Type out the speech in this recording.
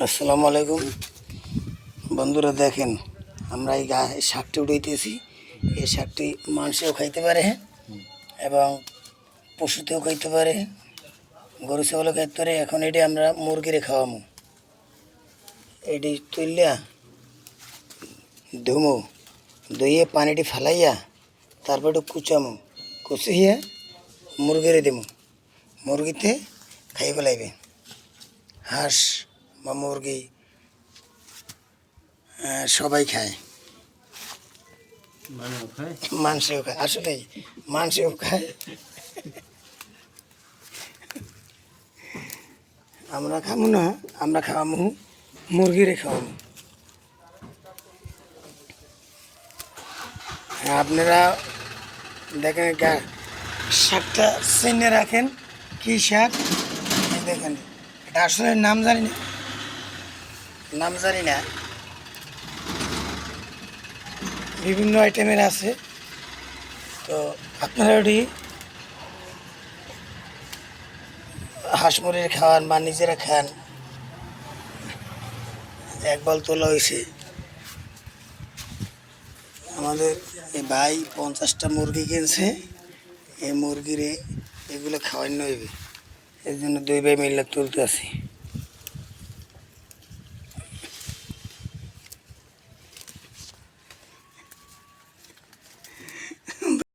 আসসালামু আলাইকুম বন্ধুরা, দেখেন আমরা এই শাকটি উঠাইতেছি। এই শাকটি মানুষেও খাইতে পারে এবং পশুতেও খাইতে পারে, গরু ছাগলও খাইতে পারে। এখন এটি আমরা মুরগিরে খাওয়ামো। এটি তুললিয়া ধুমো, ধুয়ে পানিটি ফালাইয়া তারপর একটু কুচামো, কুচিয়ে মুরগিরে দেবো। মুরগিতে খাই ফেলাইবে। হাঁস বা মুরগি সবাই খায়, মানুষেও খায়, আসলে মানুষেও খায়। আমরা খাবো না, আমরা খাওয়ামু মুরগিরে খাওয়ামু। আপনারা দেখেন শাকটা চিনে রাখেন কি শাক। দেখেন এটা আসলে নাম জানি না, বিভিন্ন আইটেমের আছে। তো আপনারা ওটি হাঁস মুরগির খাওয়ান বা নিজেরা খান। একবার তোলা হয়েছে আমাদের এই ভাই 50টা মুরগি কিনছে। এই মুরগিরে এগুলো খাওয়ানো হইবে, এর জন্য 2 ভাই মিলে তুলতে আছি।